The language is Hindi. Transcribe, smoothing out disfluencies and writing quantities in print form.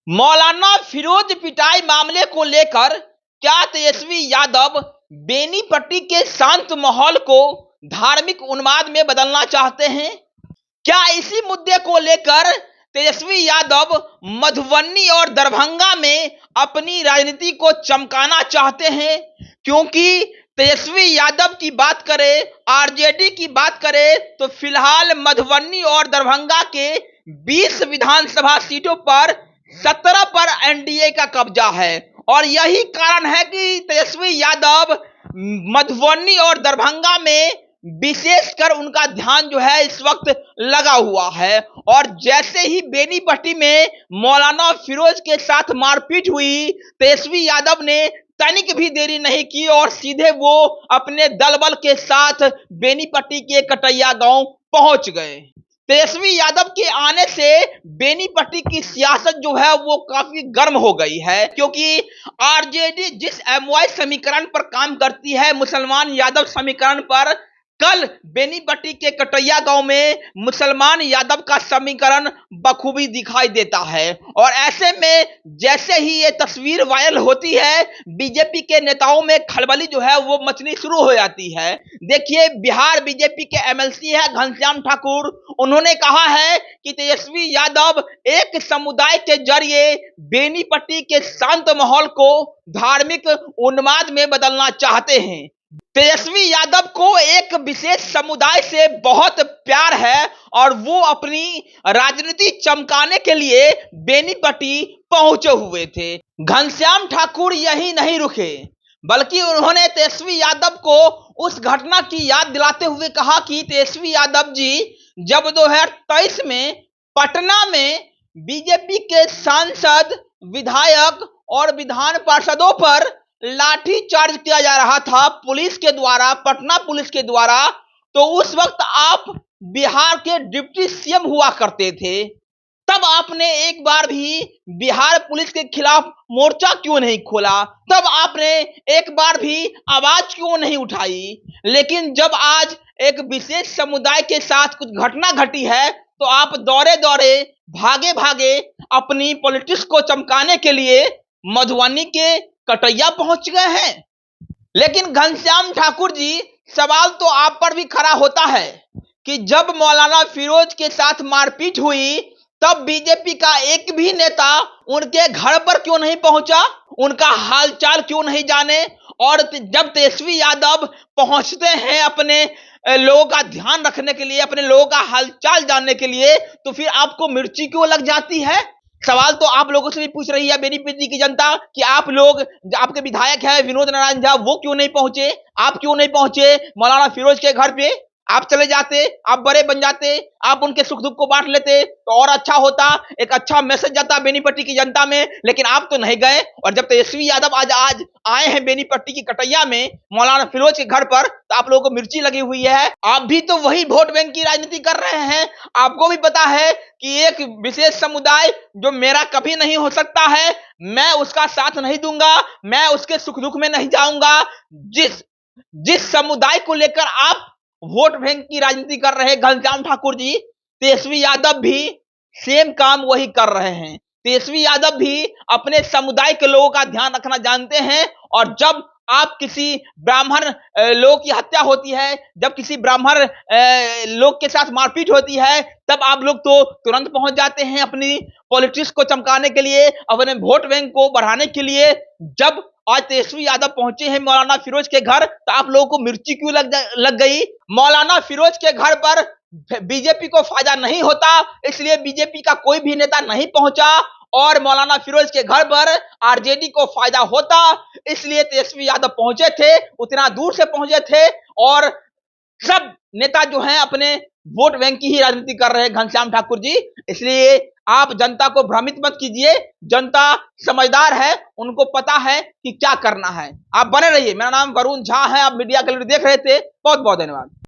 मौलाना फिरोज पिटाई मामले को लेकर क्या तेजस्वी यादव बेनीपट्टी के शांत माहौल को धार्मिक उन्माद में बदलना चाहते हैं? क्या इसी मुद्दे को लेकर तेजस्वी यादव मधुबनी और दरभंगा में अपनी राजनीति को चमकाना चाहते हैं? क्योंकि तेजस्वी यादव की बात करें, आरजेडी की बात करें तो फिलहाल मधुबनी और दरभंगा के 20 विधानसभा सीटों पर 17 पर एनडीए का कब्जा है और यही कारण है कि तेजस्वी यादव मधुबनी और दरभंगा में विशेषकर उनका ध्यान जो है इस वक्त लगा हुआ है। और जैसे ही बेनीपट्टी में मौलाना फिरोज के साथ मारपीट हुई, तेजस्वी यादव ने तनिक भी देरी नहीं की और सीधे वो अपने दलबल के साथ बेनीपट्टी के कटैया गांव पहुंच गए। तेजस्वी यादव के आने से बेनीपट्टी की सियासत जो है वो काफी गर्म हो गई है, क्योंकि आरजेडी जिस एमवाई समीकरण पर काम करती है, मुसलमान यादव समीकरण पर, कल बेनीपट्टी के कटैया गांव में मुसलमान यादव का समीकरण बखूबी दिखाई देता है। और ऐसे में जैसे ही ये तस्वीर वायरल होती है, बीजेपी के नेताओं में खलबली जो है वो मचनी शुरू हो जाती है। देखिए, बिहार बीजेपी के एमएलसी है घनश्याम ठाकुर, उन्होंने कहा है कि तेजस्वी यादव एक समुदाय के जरिए बेनीपट्टी के शांत माहौल को धार्मिक उन्माद में बदलना चाहते हैं। तेजस्वी यादव को एक विशेष समुदाय से बहुत प्यार है और वो अपनी राजनीति चमकाने के लिए बेनीपट्टी पहुंचे हुए थे। घनश्याम ठाकुर यही नहीं रुके, बल्कि उन्होंने तेजस्वी यादव को उस घटना की याद दिलाते हुए कहा कि तेजस्वी यादव जी, जब 2023 में पटना में बीजेपी के सांसद, विधायक और विधान पार्षदों पर लाठी चार्ज किया जा रहा था पुलिस के द्वारा, पटना पुलिस के द्वारा, तो उस वक्त आप बिहार के डिप्टी सीएम हुआ करते थे। तब आपने एक बार भी बिहार पुलिस के खिलाफ मोर्चा क्यों नहीं खोला? तब आपने एक बार भी आवाज क्यों नहीं उठाई? लेकिन जब आज एक विशेष समुदाय के साथ कुछ घटना घटी है तो आप दौड़े दौड़े, भागे भागे अपनी पॉलिटिक्स को चमकाने के लिए मधुबनी के कटैया पहुंच गए हैं। लेकिन घनश्याम ठाकुर जी, सवाल तो आप पर भी खड़ा होता है कि जब मौलाना फिरोज के साथ मारपीट हुई तब बीजेपी का एक भी नेता उनके घर पर क्यों नहीं पहुंचा, उनका हालचाल क्यों नहीं जाने? और जब तेजस्वी यादव पहुंचते हैं अपने लोगों का ध्यान रखने के लिए, अपने लोगों का हालचाल जानने के लिए, तो फिर आपको मिर्ची क्यों लग जाती है? सवाल तो आप लोगों से भी पूछ रही है बेनीपट्टी की जनता कि आप लोग, आपके विधायक है विनोद नारायण झा, वो क्यों नहीं पहुंचे? आप क्यों नहीं पहुंचे मौलाना फिरोज के घर पे? आप चले जाते, आप बड़े बन जाते, आप उनके सुख दुख को बांट लेते तो और अच्छा होता, एक अच्छा मैसेज जाता बेनीपट्टी की जनता में। लेकिन आप तो नहीं गए। और जब तेजस्वी यादव आज आए हैं बेनीपट्टी की कटैया में मौलाना फिरोज के घर पर, तो आप लोगों को मिर्ची लगी हुई है। आप भी तो वही वोट बैंक की राजनीति कर रहे हैं। आपको भी पता है कि एक विशेष समुदाय जो मेरा कभी नहीं हो सकता है, मैं उसका साथ नहीं दूंगा, मैं उसके सुख दुख में नहीं जाऊंगा। जिस समुदाय को लेकर आप वोट बैंक की राजनीति कर रहे हैं घनश्याम ठाकुर जी, तेजस्वी यादव भी सेम काम वही कर रहे हैं। तेजस्वी यादव भी अपने समुदाय के लोगों का ध्यान रखना जानते हैं। और जब आप किसी ब्राह्मण लोग की हत्या होती है, जब किसी ब्राह्मण लोग के साथ मारपीट होती है, तब आप लोग तो तुरंत पहुंच जाते हैं अपनी पॉलिटिक्स को चमकाने के लिए, अपने वोट बैंक को बढ़ाने के लिए। जब आज तेजस्वी यादव पहुंचे हैं मौलाना फिरोज के घर, तो आप लोगों को मिर्ची क्यों लग गई? मौलाना फिरोज के घर पर बीजेपी को फायदा नहीं होता, इसलिए बीजेपी का कोई भी नेता नहीं पहुंचा। और मौलाना फिरोज के घर पर आरजेडी को फायदा होता, इसलिए तेजस्वी यादव पहुंचे थे, उतना दूर से पहुंचे थे। और सब नेता जो हैं अपने वोट बैंक की ही राजनीति कर रहे हैं घनश्याम ठाकुर जी। इसलिए आप जनता को भ्रमित मत कीजिए, जनता समझदार है, उनको पता है कि क्या करना है। आप बने रहिए। मेरा नाम वरुण झा है, आप मीडिया गैलरी देख रहे थे। बहुत बहुत धन्यवाद।